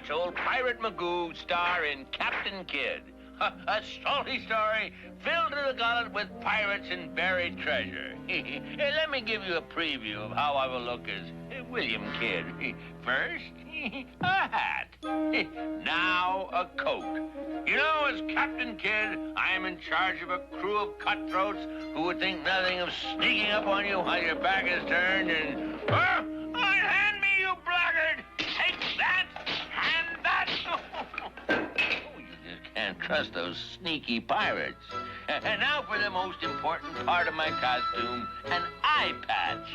watch old Pirate Magoo star in Captain Kidd. A salty story filled to the gullet with pirates and buried treasure. Let me give you a preview of how I will look as William Kidd. First, a hat. Now, a coat. You know, as Captain Kidd, I am in charge of a crew of cutthroats who would think nothing of sneaking up on you while your back is turned and... Oh, hand me, you blackguard! Take that! Hand that! Can't trust those sneaky pirates. And now for the most important part of my costume, an eye patch.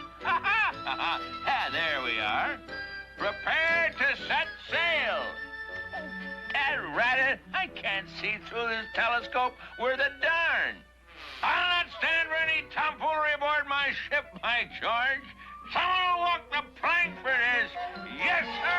There we are. Prepare to set sail. Dad rat, I can't see through this telescope worth a darn. I'll not stand for any tomfoolery aboard my ship, by George. Someone will walk the plank for this. Yes, sir.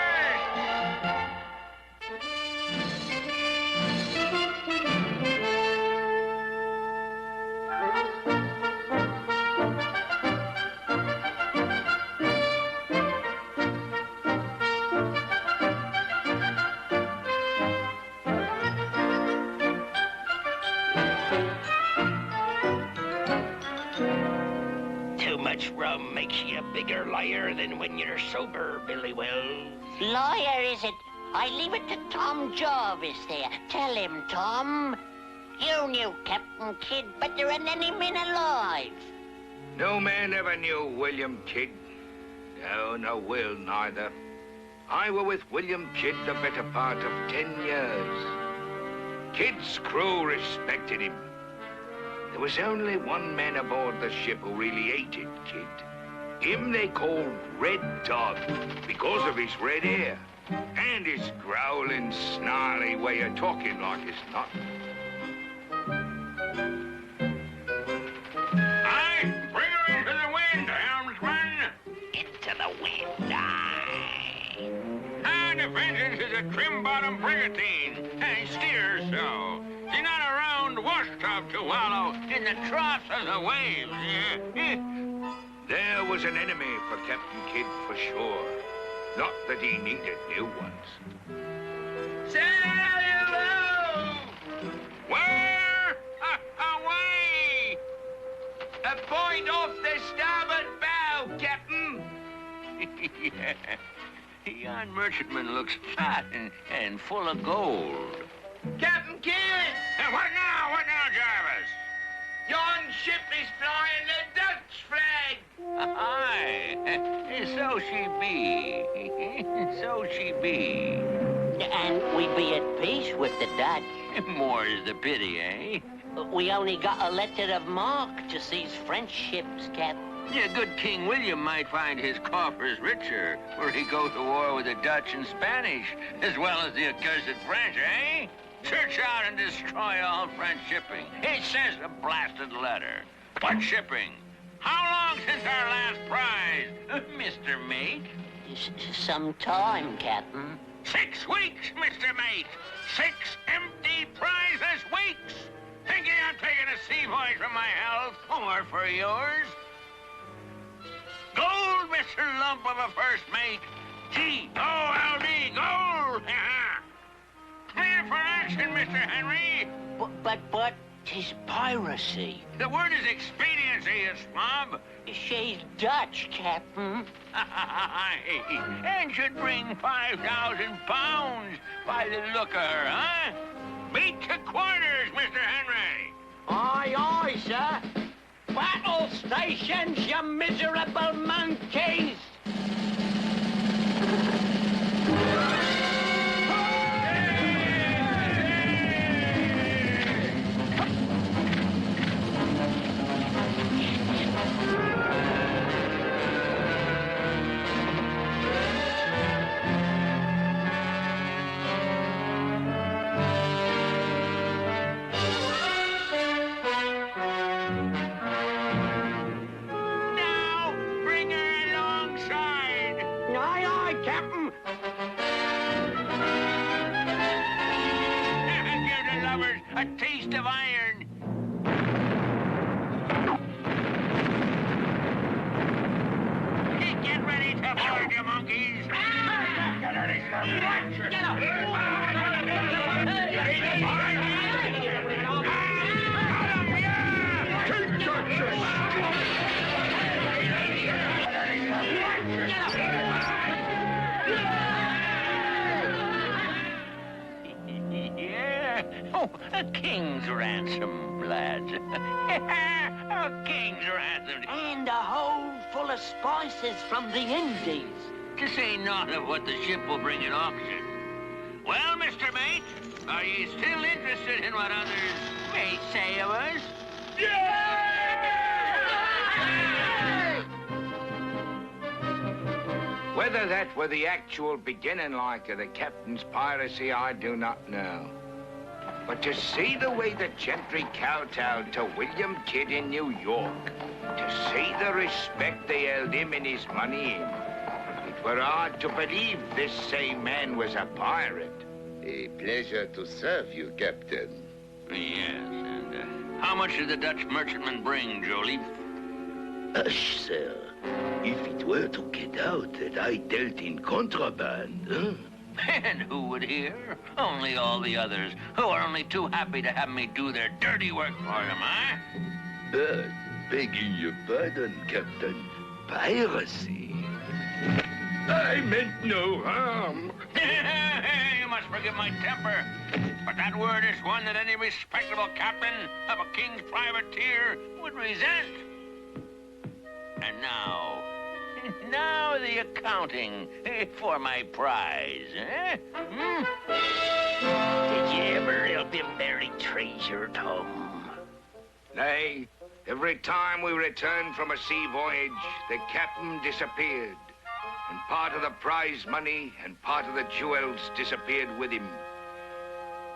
Rum makes you a bigger liar than when you're sober, Billy Wells. Liar, is it? I leave it to Tom Jarvis there. Tell him, Tom. You knew Captain Kidd better than any man alive. No man ever knew William Kidd. No, no will neither. I were with William Kidd the better part of 10 years. Kidd's crew respected him. There was only one man aboard the ship who really hated Kidd. Him they called Red Dog because of his red hair and his growling, snarly way of talking like it's nothing. Aye, bring her into the wind, helmsman. Into the wind, aye. And the vengeance is a trim-bottom brigantine, and steers so. She's not around washtub to wallow in the troughs of the waves. There was an enemy for Captain Kidd for sure. Not that he needed new ones. Sail you low! Where? Away! A point off the starboard bow, Captain. Yeah. Yon merchantman looks fat and full of gold. Captain Kidd! What now? What now, Jarvis? Yon ship is flying the Dutch flag! Aye, so she be. So she be. And we be at peace with the Dutch. More's the pity, eh? We only got a letter of marque to seize French ships, Captain. Yeah, good King William might find his coffers richer were he go to war with the Dutch and Spanish, as well as the accursed French, eh? Search out and destroy all French shipping. It says the blasted letter. What shipping? How long since our last prize, Mr. Mate? Some time, Captain. 6 weeks, Mr. Mate. 6 empty prizeless weeks. Thinking I'm taking a sea voyage for my health or for yours? Gold, Mr. Lump of a first mate. G-O-L-D, gold. Clear for action, Mr. Henry. But, 'tis piracy. The word is expediency, you slob. She's Dutch, Captain. And should bring 5,000 pounds by the look of her, huh? Beat to quarters, Mr. Henry. Aye, aye, sir. Battle stations, you miserable monkeys! A taste of iron. Get ready to board, you monkeys. Yeah. Oh, a king's ransom, lads. A king's ransom. And a hold full of spices from the Indies. To say naught of what the ship will bring at auction. Well, Mr. Mate, are ye still interested in what others may say of us? Whether that were the actual beginning like of the captain's piracy, I do not know. But to see the way the gentry kowtowed to William Kidd in New York, to see the respect they held him and his money in, it were hard to believe this same man was a pirate. A pleasure to serve you, Captain. Yes, and how much did the Dutch merchantman bring, Joliffe? Hush, sir. If it were to get out that I dealt in contraband, And who would hear? Only all the others, who are only too happy to have me do their dirty work for them, huh? But, begging your pardon, Captain, piracy. I meant no harm. You must forgive my temper, but that word is one that any respectable captain of a king's privateer would resent. And now the accounting for my prize, eh? Did you ever help him bury treasure, Tom? Nay, every time we returned from a sea voyage, the captain disappeared. And part of the prize money and part of the jewels disappeared with him.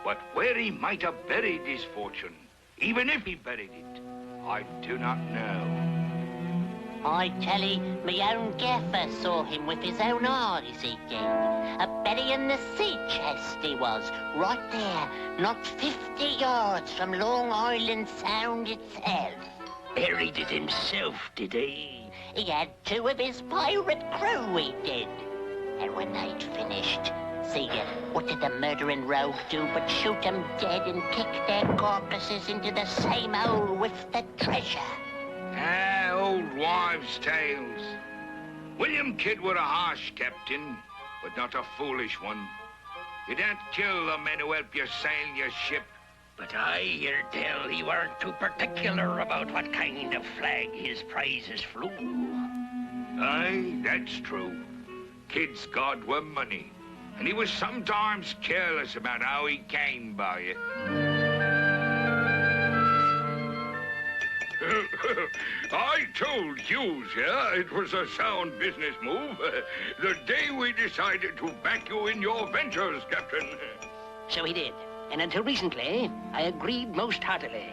But where he might have buried his fortune, even if he buried it, I do not know. I tell ye, me own gaffer saw him with his own eyes, he did. A burying the sea chest he was, right there, not 50 yards from Long Island Sound itself. Buried it himself, did he? He had 2 of his pirate crew, he did. And when they'd finished, see ya, what did the murdering rogue do but shoot them dead and kick their carcasses into the same hole with the treasure? Ah, old wives' tales. William Kidd were a harsh captain, but not a foolish one. You don't kill the men who help you sail your ship. But I hear tell he weren't too particular about what kind of flag his prizes flew. Aye, that's true. Kidd's god were money, and he was sometimes careless about how he came by it. I told you, sir, it was a sound business move. The day we decided to back you in your ventures, Captain. So he did. And until recently, I agreed most heartily.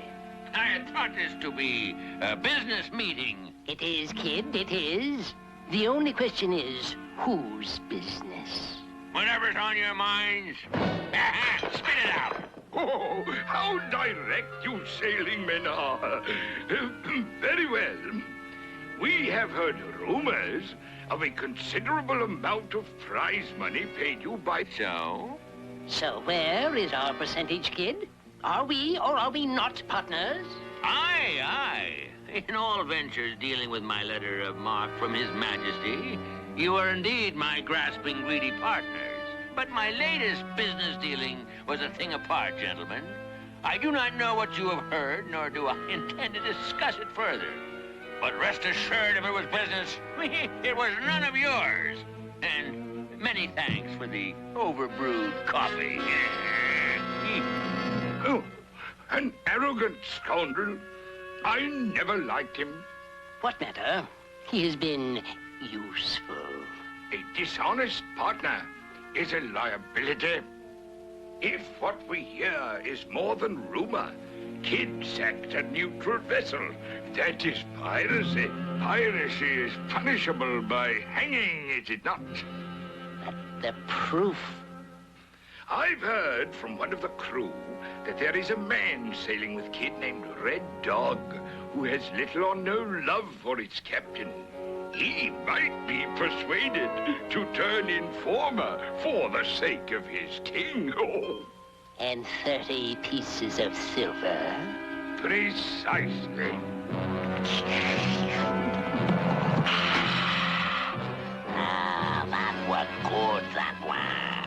I had thought this to be a business meeting. It is, Kidd, it is. The only question is, whose business? Whatever's on your minds, spit it out. Oh, how direct you sailing men are. Very well. We have heard rumors of a considerable amount of prize money paid you by... So where is our percentage, Kidd? Are we or are we not partners? Aye. In all ventures dealing with my letter of marque from His Majesty, you are indeed my grasping, greedy partners. But my latest business dealing was a thing apart, gentlemen. I do not know what you have heard, nor do I intend to discuss it further. But rest assured, if it was business, it was none of yours. And many thanks for the overbrewed coffee. Oh, an arrogant scoundrel. I never liked him. What matter? He has been useful. A dishonest partner is a liability. If what we hear is more than rumor, Kidd sacked a neutral vessel. That is piracy. Piracy is punishable by hanging, is it not? But the proof... I've heard from one of the crew that there is a man sailing with Kidd named Red Dog, who has little or no love for its captain. he might be persuaded to turn informer for the sake of his king. Oh, And 30 pieces of silver. precisely. Ah, that were good, that were.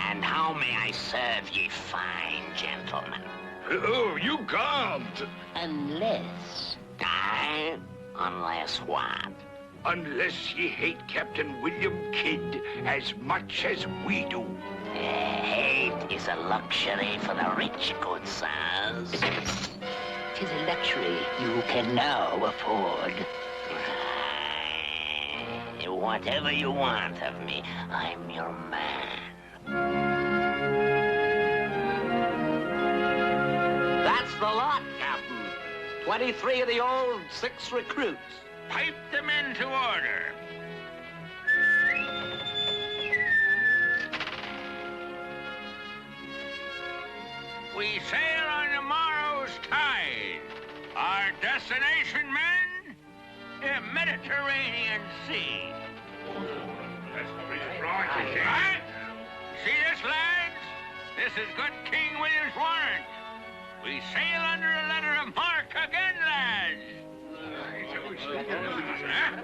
And how may I serve ye fine gentlemen? Oh, you can't. Unless... Aye? Unless what? Unless ye hate Captain William Kidd as much as we do. Hate is a luxury for the rich, good sirs. 'Tis a luxury you can now afford. Aye, whatever you want of me, I'm your man. That's the lot, Captain. 23 of the old, 6 recruits. Pipe them into order. We sail on tomorrow's tide. Our destination, men? The Mediterranean Sea. Right? See this, lads? This is good King William's warrant. We sail under a letter of marque again, lads.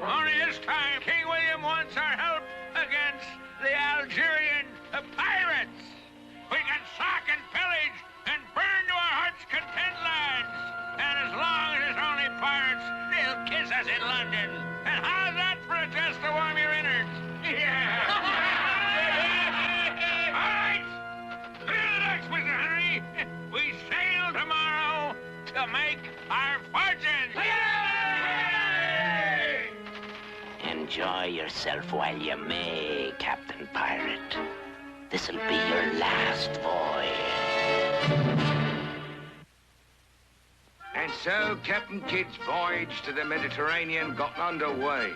Only this time, King William wants our help against the Algerian pirates. We can sack and pillage and burn to our heart's content, lads. And as long as it's only pirates, they'll kiss us in London. And how's that for a test to warm your innards? Yeah. All right. Clear the decks, Mr. Henry. We sail tomorrow to make our fortunes. Enjoy yourself while you may, Captain Pirate. This'll be your last voyage. And so Captain Kidd's voyage to the Mediterranean got underway.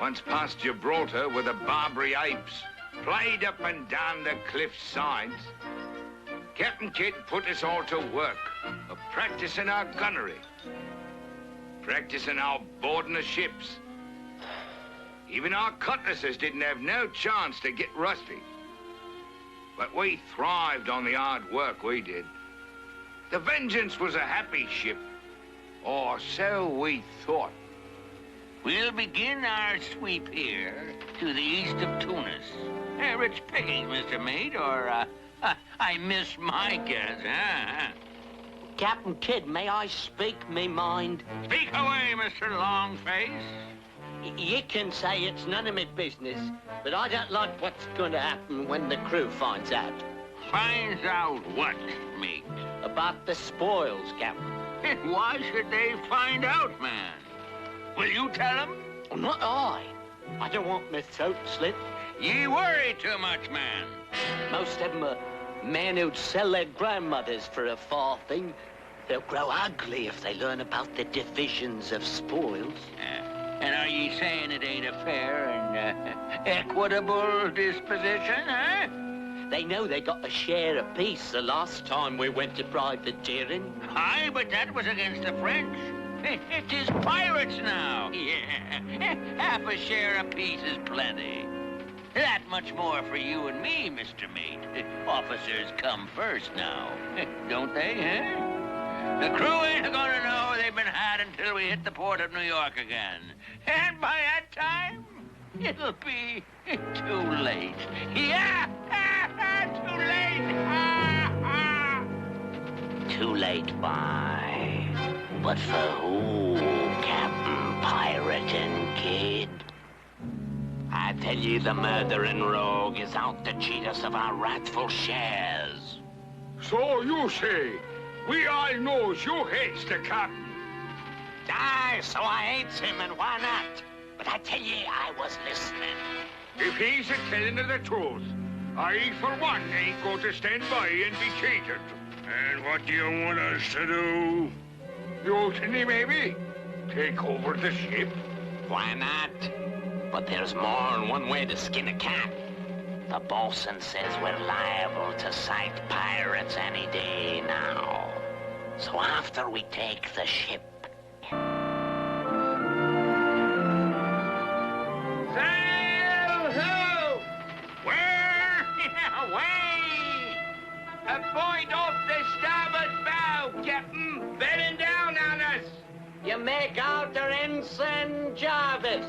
Once past Gibraltar, where the Barbary apes played up and down the cliff's sides, Captain Kidd put us all to work of practicing our gunnery, practicing our boarding the ships. Even our cutlasses didn't have no chance to get rusty. But we thrived on the hard work, we did. The Vengeance was a happy ship, or so we thought. We'll begin our sweep here to the east of Tunis. Rich pickings, Mr. Mate, or I missed my guess, huh? Captain Kidd, may I speak me mind? Speak away, Mr. Longface. You can say it's none of my business, but I don't like what's going to happen when the crew finds out. Finds out what, mate? About the spoils, Captain. And why should they find out, man? Will you tell them? Not I. I don't want my throat slit. Ye worry too much, man. Most of them are men who'd sell their grandmothers for a farthing. They'll grow ugly if they learn about the divisions of spoils. And are ye saying it ain't a fair and equitable disposition, huh? They know they got a share apiece the last time we went to privateering. Aye, but that was against the French. It is pirates now. Yeah, half a share apiece is plenty. That much more for you and me, Mr. Mate. Officers come first now, don't they, huh? The crew ain't gonna know they've been had until we hit the port of New York again. And by that time, it'll be too late. Yeah, too late. Too late, bye. But for who, Captain Pirate and Kidd? I tell you, the murdering rogue is out to cheat us of our rightful shares. So you say, we all knows you hates the captain. Aye, so I hates him, and why not? But I tell ye, I was listening. If he's a telling of the truth, I, for one, ain't going to stand by and be cheated. And what do you want us to do? Mutiny, maybe? Take over the ship? Why not? But there's more than one way to skin a cat. The bosun says we're liable to sight pirates any day now. So after we take the ship, You make out the ensign, Jarvis.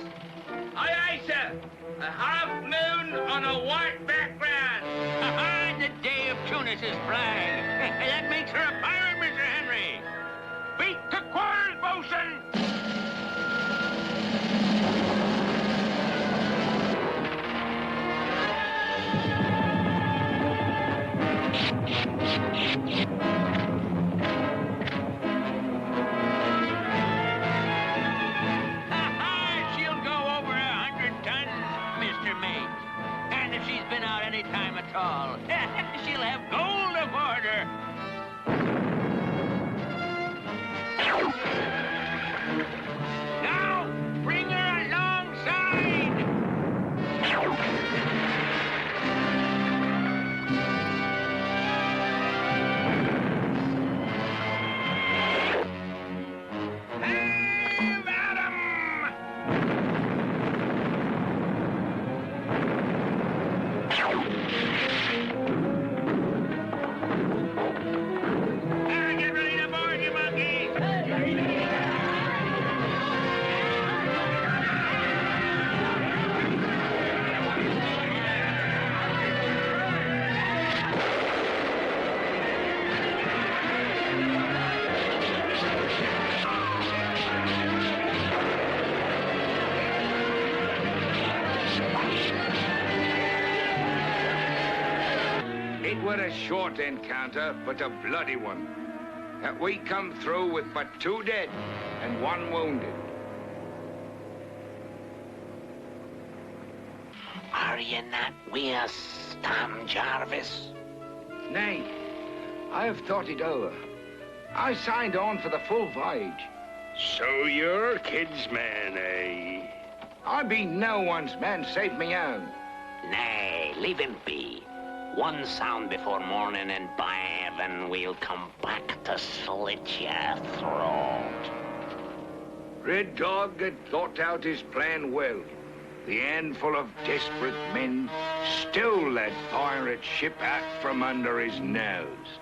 Aye, aye, sir. A half moon on a white background. The day of Tunis's flag. That makes her a pirate, Mr. Henry. Beat the quarters, bosun! She'll go over 100 tons, Mr. Mate. And if she's been out any time at all, she'll have gold aboard her. Now, bring her alongside! Heave at 'em! Get ready to board, you monkeys! It were a short encounter, but a bloody one. That we come through with but 2 dead and 1 wounded. Are you not with us, Tom Jarvis? Nay, I have thought it over. I signed on for the full voyage. So you're Kidd's man, eh? I be no one's man save me own. Nay, leave him be. One sound before morning, and by heaven, we'll come back to slit your throat. Red Dog had thought out his plan well. The handful of desperate men stole that pirate ship out from under his nose.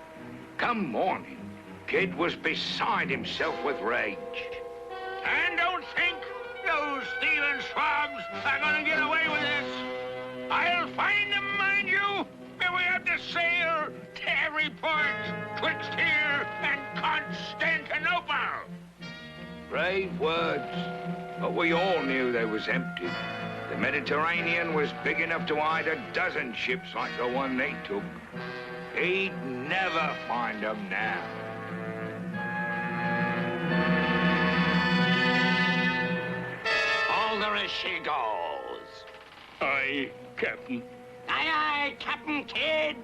Come morning, Kidd was beside himself with rage. And don't think those thieving swabs are gonna get away with this. I'll find them, mind you, if we have to sail to every port twixt here and Constantinople. Brave words, but we all knew they was empty. The Mediterranean was big enough to hide a dozen ships like the one they took. He'd never find them now. Hold her as she goes. Aye, Captain. Aye, aye, Captain Kidd.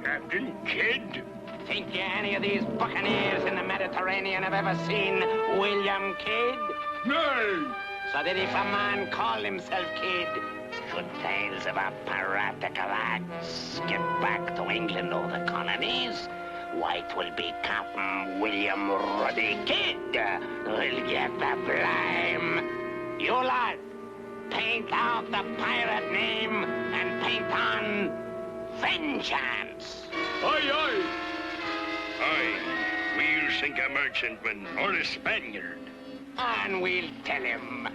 Captain Kidd? Think you any of these buccaneers in the Mediterranean have ever seen William Kidd? Nay! So that if a man call himself Kidd, should tales of a piratical act skip back to England or the colonies, why, 'twill be Captain William Ruddy Kidd who'll get the blame. You lot, paint out the pirate name and paint on vengeance. Aye, aye. Aye, we'll sink a merchantman or a Spaniard. And we'll tell him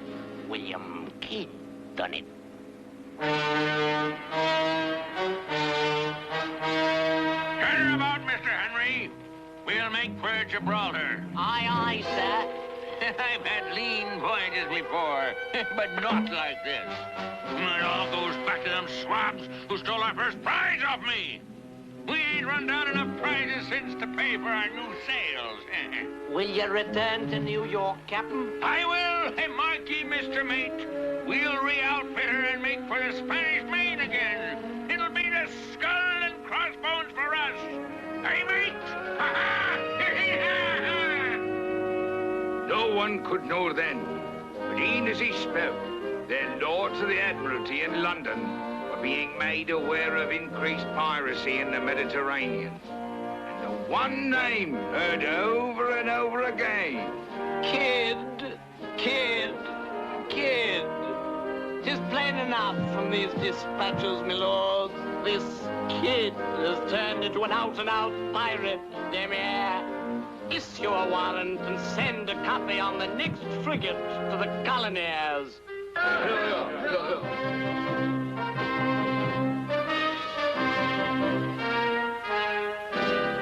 William Kidd done it. Turn her about, Mr. Henry. We'll make for Gibraltar. Aye, aye, sir. I've had lean voyages before, but not like this. It all goes back to them swabs who stole our first prize off me. We ain't run down enough prizes since to pay for our new sails. Will you return to New York, Captain? I will. Hey, Marky, Mr. Mate. We'll re-outfit her and make for the Spanish Main again. It'll be the skull and crossbones for us. Hey, mate? No one could know then, but e'en as he spoke, the Lords of the Admiralty in London were being made aware of increased piracy in the Mediterranean. And the one name heard over and over again. Kidd, Kidd, Kidd. 'Tis plain enough from these dispatches, my lords. This Kidd has turned into an out-and-out pirate, damn yeah. issue a warrant and send a copy on the next frigate to the colonies.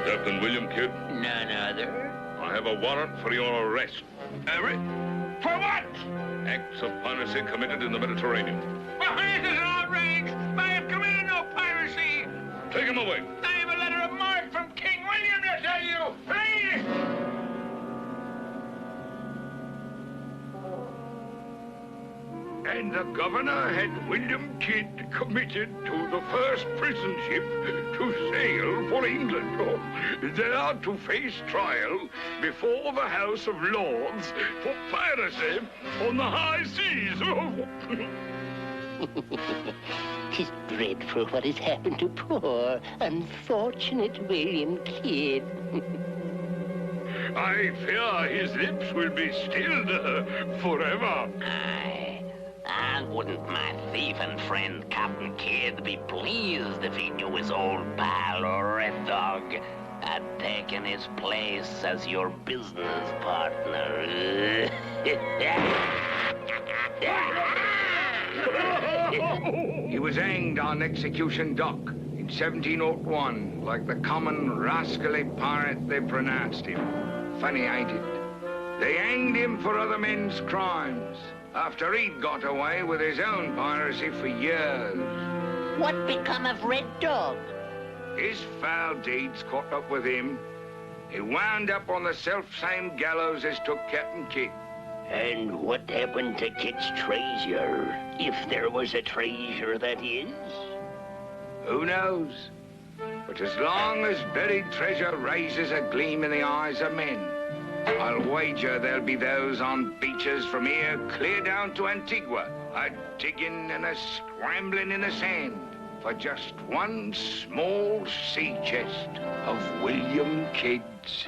Captain William Kidd, None other. I have a warrant for your arrest. For what? Acts of piracy committed in the Mediterranean. Well, this is an outrage. I have committed no piracy. Take him away. I have a letter of marque from King William to tell you. Please. And the governor had William Kidd committed to the first prison ship to sail for England. Oh, there to face trial before the House of Lords for piracy on the high seas. Tis dreadful what has happened to poor, unfortunate William Kidd. I fear his lips will be stilled forever. And wouldn't my thieving friend Captain Kidd be pleased if he knew his old pal Red Dog had taken his place as your business partner? He was hanged on Execution Dock in 1701, like the common rascally pirate they pronounced him. Funny, ain't it? They hanged him for other men's crimes, after he'd got away with his own piracy for years. What become of Red Dog? His foul deeds caught up with him. He wound up on the self-same gallows as took Captain Kidd. And what happened to Kidd's treasure? If there was a treasure, that is? Who knows? But as long as buried treasure raises a gleam in the eyes of men, I'll wager there'll be those on beaches from here clear down to Antigua, a-digging and a-scrambling in the sand for just one small sea chest of William Kidd's.